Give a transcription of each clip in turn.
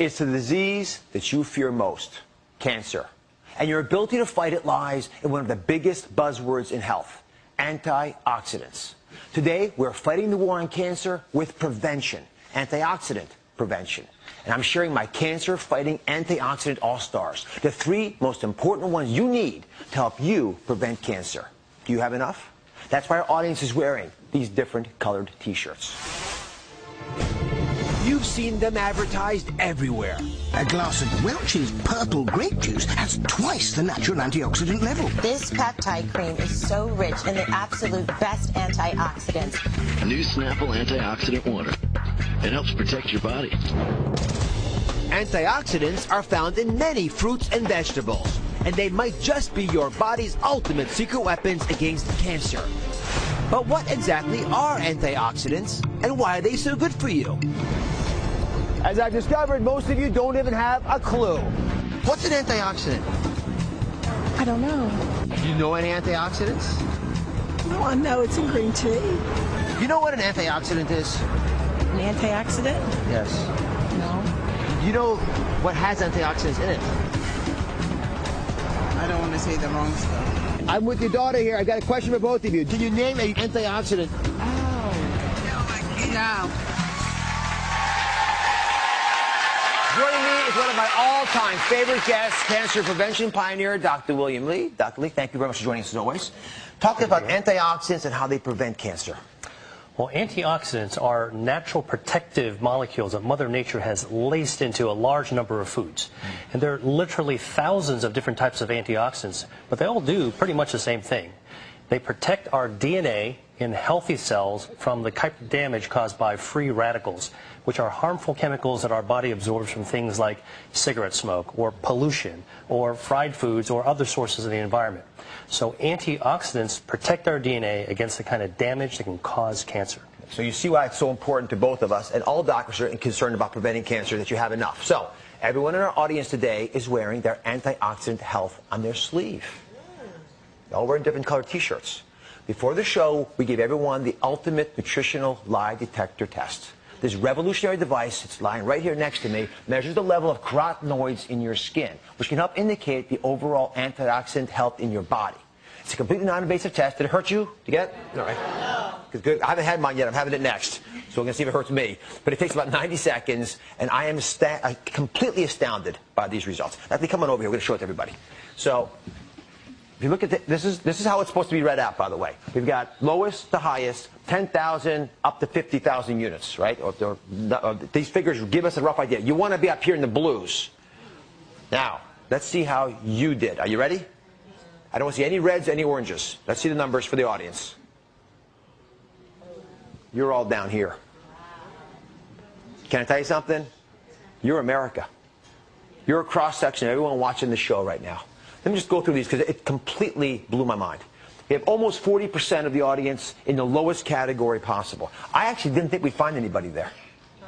It's the disease that you fear most, cancer. And your ability to fight it lies in one of the biggest buzzwords in health, antioxidants. Today, we're fighting the war on cancer with prevention, antioxidant prevention. And I'm sharing my cancer-fighting antioxidant all-stars, the 3 most important ones you need to help you prevent cancer. Do you have enough? That's why our audience is wearing these different colored T-shirts. You've seen them advertised everywhere. A glass of Welch's purple grape juice has twice the natural antioxidant level. This peptide cream is so rich in the absolute best antioxidants. New Snapple Antioxidant Water. It helps protect your body. Antioxidants are found in many fruits and vegetables, and they might just be your body's ultimate secret weapons against cancer. But what exactly are antioxidants, and why are they so good for you? As I've discovered, most of you don't even have a clue. What's an antioxidant? I don't know. Do you know any antioxidants? Well, I know it's in green tea. You know what an antioxidant is? An antioxidant? Yes. No. You know what has antioxidants in it? I don't want to say the wrong stuff. I'm with your daughter here. I got a question for both of you. Can you name an antioxidant? Oh. No. Joining me is one of my all-time favorite guests, cancer prevention pioneer, Dr. William Lee. Dr. Lee, thank you very much for joining us as always. Talking about antioxidants and how they prevent cancer. Well, antioxidants are natural protective molecules that Mother Nature has laced into a large number of foods. And there are literally thousands of different types of antioxidants, but they all do pretty much the same thing. They protect our DNA in healthy cells from the type of damage caused by free radicals, which are harmful chemicals that our body absorbs from things like cigarette smoke or pollution or fried foods or other sources of the environment. So antioxidants protect our DNA against the kind of damage that can cause cancer. So you see why it's so important to both of us, and all doctors are concerned about preventing cancer, that you have enough. So everyone in our audience today is wearing their antioxidant health on their sleeve. They're all wearing different colored T-shirts. Before the show, we gave everyone the ultimate nutritional lie detector test. This revolutionary device, it's lying right here next to me, measures the level of carotenoids in your skin, which can help indicate the overall antioxidant health in your body. It's a completely non-invasive test. Did it hurt you to get? All right. Good. I haven't had mine yet. I'm having it next. So we're going to see if it hurts me. But it takes about 90 seconds, and I am completely astounded by these results. Now, come on over here. We're going to show it to everybody. So if you look at this is how it's supposed to be read out, by the way. We've got lowest to highest, 10,000 up to 50,000 units, right? These figures give us a rough idea. You want to be up here in the blues. Now, let's see how you did. Are you ready? I don't want to see any reds, any oranges. Let's see the numbers for the audience. You're all down here. Can I tell you something? You're America. You're a cross-section of everyone watching the show right now. Let me just go through these because it completely blew my mind. We have almost 40% of the audience in the lowest category possible. I actually didn't think we'd find anybody there.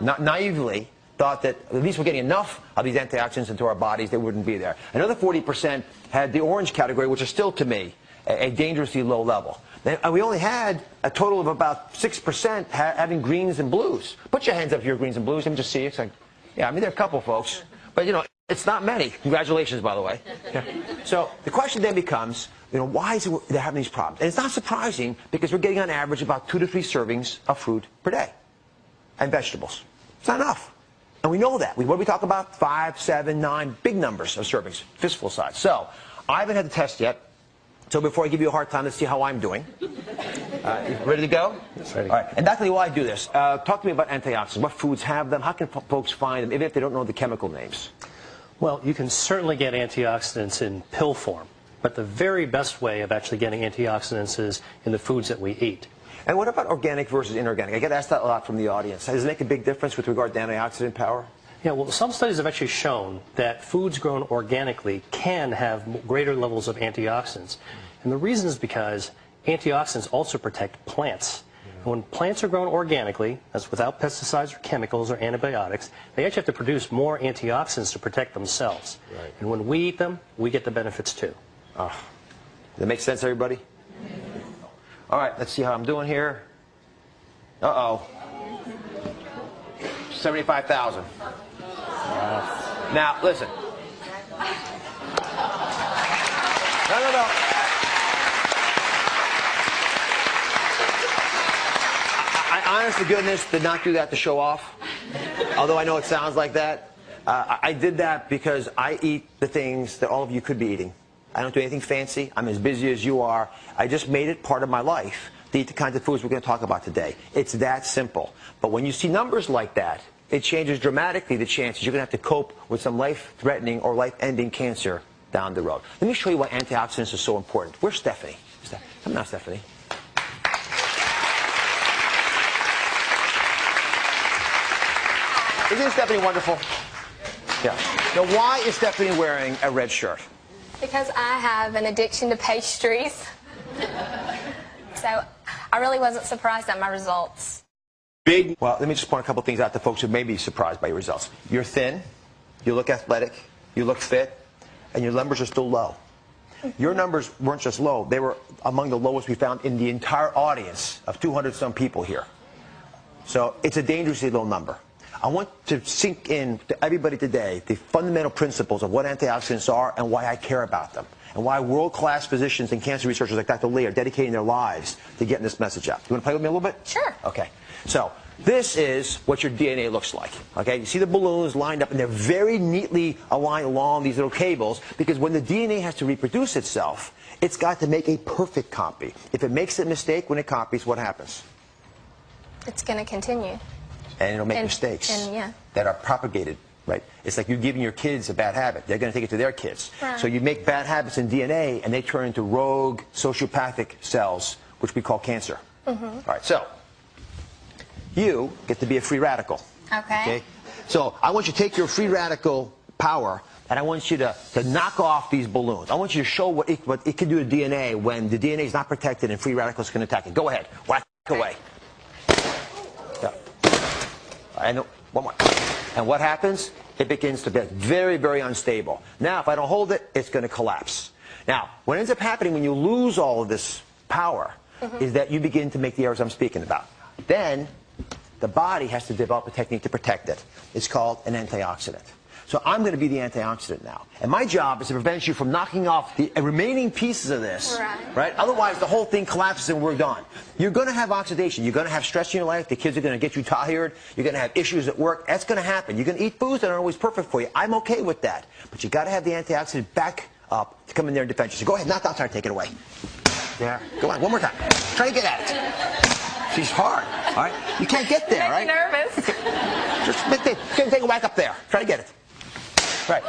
Naively thought that at least we're getting enough of these antioxidants into our bodies, they wouldn't be there. Another 40% had the orange category, which is still, to me, a dangerously low level. And we only had a total of about 6% having greens and blues. Put your hands up if you're greens and blues. Let me just see. It's like, yeah, I mean, there are a couple folks. But, you know, it's not many. Congratulations, by the way. Yeah. So the question then becomes, you know, why is it they're having these problems? And it's not surprising because we're getting on average about 2 to 3 servings of fruit per day and vegetables. It's not enough. And we know that. What do we talk about? 5, 7, 9, big numbers of servings, fistful size. So I haven't had the test yet. So before I give you a hard time, let's see how I'm doing. You ready to go? Yes, ready. All right. And Dr. Lee, while I do this, talk to me about antioxidants. What foods have them? How can folks find them, even if they don't know the chemical names? Well, you can certainly get antioxidants in pill form, but the very best way of actually getting antioxidants is in the foods that we eat. And what about organic versus inorganic? I get asked that a lot from the audience. Does it make a big difference with regard to antioxidant power? Yeah, well, some studies have actually shown that foods grown organically can have greater levels of antioxidants. And the reason is because antioxidants also protect plants. And when plants are grown organically, that's without pesticides or chemicals or antibiotics, they actually have to produce more antioxidants to protect themselves. Right. And when we eat them, we get the benefits too. Oh. Does that make sense, everybody? All right, let's see how I'm doing here. Uh-oh. 75,000. Now, listen. No. I honest to goodness did not do that to show off, although I know it sounds like that. I did that because I eat the things that all of you could be eating. I don't do anything fancy. I'm as busy as you are. I just made it part of my life to eat the kinds of foods we're going to talk about today. It's that simple. But when you see numbers like that, it changes dramatically the chances you're going to have to cope with some life-threatening or life-ending cancer down the road. Let me show you why antioxidants are so important. Where's Stephanie? Come now, Stephanie. Isn't Stephanie wonderful? Yeah. Now, why is Stephanie wearing a red shirt? Because I have an addiction to pastries. So I really wasn't surprised at my results. Well, let me just point a couple things out to folks who may be surprised by your results. You're thin, you look athletic, you look fit, and your numbers are still low. Your numbers weren't just low, they were among the lowest we found in the entire audience of 200-some people here. So it's a dangerously low number. I want to sink in to everybody today the fundamental principles of what antioxidants are and why I care about them, and why world-class physicians and cancer researchers like Dr. Lee are dedicating their lives to getting this message out. You want to play with me a little bit? Sure. Okay. So this is what your DNA looks like. Okay. You see the balloons lined up, and they're very neatly aligned along these little cables, because when the DNA has to reproduce itself, it's got to make a perfect copy. If it makes a mistake when it copies, what happens? It's going to continue. And it'll make mistakes that are propagated, right? It's like you're giving your kids a bad habit. They're going to take it to their kids. Right. So you make bad habits in DNA, and they turn into rogue sociopathic cells, which we call cancer. All right, so you get to be a free radical. Okay? So I want you to take your free radical power, and I want you to knock off these balloons. I want you to show what it can do to DNA when the DNA is not protected and free radicals can attack it. Go ahead. Whack away. And one more. And what happens? It begins to get very, very unstable. Now, if I don't hold it, it's going to collapse. Now, what ends up happening when you lose all of this power is that you begin to make the errors I'm speaking about. Then, the body has to develop a technique to protect it. It's called an antioxidant. So I'm going to be the antioxidant now. And my job is to prevent you from knocking off the remaining pieces of this. Right? Otherwise, the whole thing collapses and we're done. You're going to have oxidation. You're going to have stress in your life. The kids are going to get you tired. You're going to have issues at work. That's going to happen. You're going to eat foods that aren't always perfect for you. I'm okay with that. But you got to have the antioxidant back up to come in there and defend you. So go ahead, knock out, take it away. There. Go on, one more time. Try to get at it. She's hard. All right? You can't get there, right? I'm nervous. Just take a whack up there. Try to get it. Right.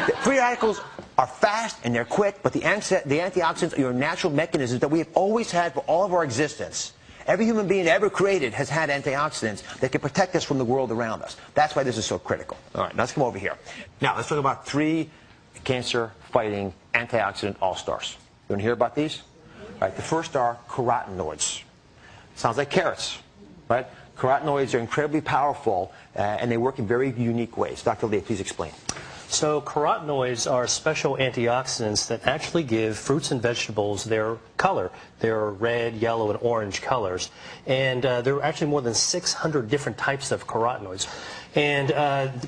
The free radicals are fast and they're quick, but the antioxidants are your natural mechanisms that we have always had for all of our existence. Every human being ever created has had antioxidants that can protect us from the world around us. That's why this is so critical. All right, now let's come over here. Now, let's talk about 3 cancer-fighting antioxidant all-stars. You want to hear about these? All right, the first are carotenoids. Sounds like carrots, right? Carotenoids are incredibly powerful, and they work in very unique ways. Dr. Lee, please explain. So carotenoids are special antioxidants that actually give fruits and vegetables their color, their red, yellow, and orange colors. And there are actually more than 600 different types of carotenoids. And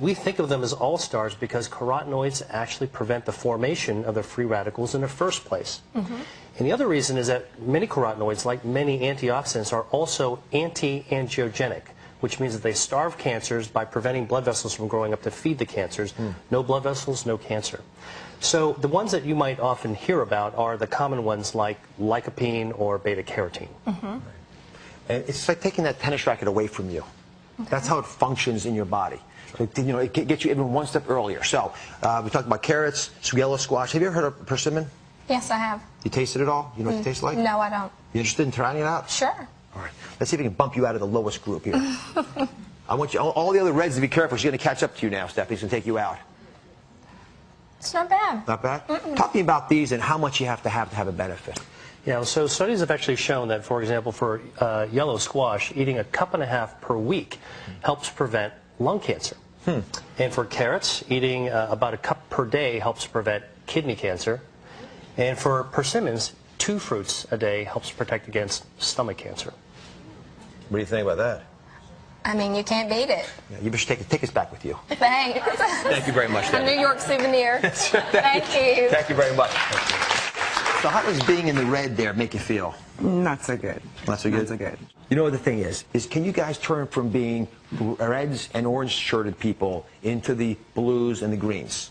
we think of them as all-stars because carotenoids actually prevent the formation of the free radicals in the first place. And the other reason is that many carotenoids, like many antioxidants, are also anti-angiogenic, which means that they starve cancers by preventing blood vessels from growing up to feed the cancers. No blood vessels, no cancer. So the ones that you might often hear about are the common ones like lycopene or beta-carotene. And it's like taking that tennis racket away from you. That's how it functions in your body. So, you know, it gets you even one step earlier. So we talked about carrots, yellow squash. Have you ever heard of persimmon? Yes, I have. You tasted it all? You know what it tastes like? No, I don't. You interested in trying it out? Sure. All right. Let's see if we can bump you out of the lowest group here. I want you, all the other reds to be careful. She's going to catch up to you now, Stephanie. She's going to take you out. It's not bad. Not bad? Talk to me about these and how much you have to have a benefit. Yeah, so studies have actually shown that, for example, for yellow squash, eating a cup and a half per week helps prevent lung cancer. And for carrots, eating about a cup per day helps prevent kidney cancer. And for persimmons, 2 fruits a day helps protect against stomach cancer. What do you think about that? I mean, you can't beat it. Yeah, you should take us back with you. Thanks. Thank you very much, A Debbie. New York souvenir. Thank you. Thank you very much. So how does being in the red there make you feel? Not so good. Not so good? Not so good. You know what the thing is can you guys turn from being reds and orange shirted people into the blues and the greens?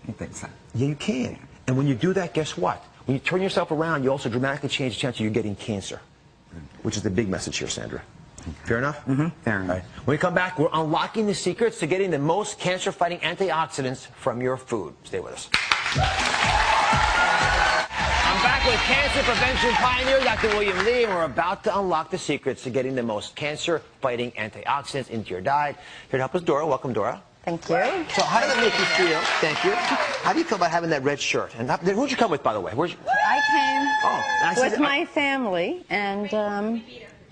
I think so. Yeah, you can. And when you do that, guess what? When you turn yourself around, you also dramatically change the chance of you getting cancer, which is the big message here, Sandra. Fair enough? Mm-hmm. Fair enough. All right. When we come back, we're unlocking the secrets to getting the most cancer-fighting antioxidants from your food. Stay with us. I'm back with cancer prevention pioneer, Dr. William Lee, and we're about to unlock the secrets to getting the most cancer-fighting antioxidants into your diet. Here to help us, Dora. Welcome, Dora. Thank you. So how does it make you feel? Thank you. How do you feel about having that red shirt? And who'd you come with, by the way? I I came see with my family, and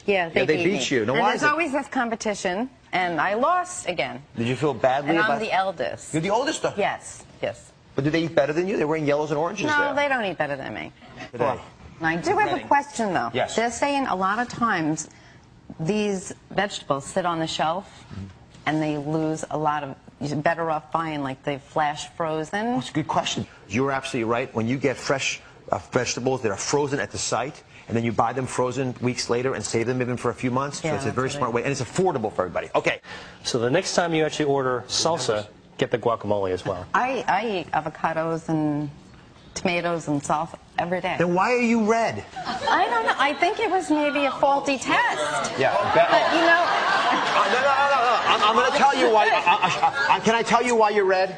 yeah, they beat you. Now, and why there's is it? always this competition, and I lost again. Did you feel badly And about I'm the eldest. You're the oldest, though? Yes, yes. But do they eat better than you? They're wearing yellows and oranges No, there. they don't eat better than me. Today. And I do have a question, though. Yes. They're saying a lot of times these vegetables sit on the shelf, and they lose a lot of. You're better off buying like the flash frozen. That's a good question. You're absolutely right. When you get fresh vegetables that are frozen at the site, and then you buy them frozen weeks later and save them even for a few months, Yeah, so it's a very that's smart way, and it's affordable for everybody. Okay. So the next time you actually order salsa, get the guacamole as well. I eat avocados and tomatoes and salsa every day. Then why are you red? I don't know. I think it was maybe a faulty test. Yeah. But, you know... No. I'm going to tell you why. Can I tell you why you're red?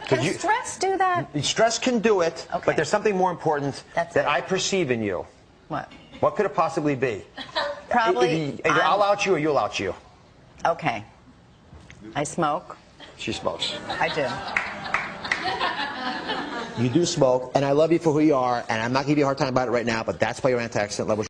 Can stress do that? Stress can do it, Okay. but there's something more important That's that it. I perceive in you. What? What could it possibly be? Probably... Either I'll out you or you'll out you. Okay. I smoke. She smokes. I do. You do smoke, and I love you for who you are, and I'm not going to give you a hard time about it right now, but that's why your antioxidant levels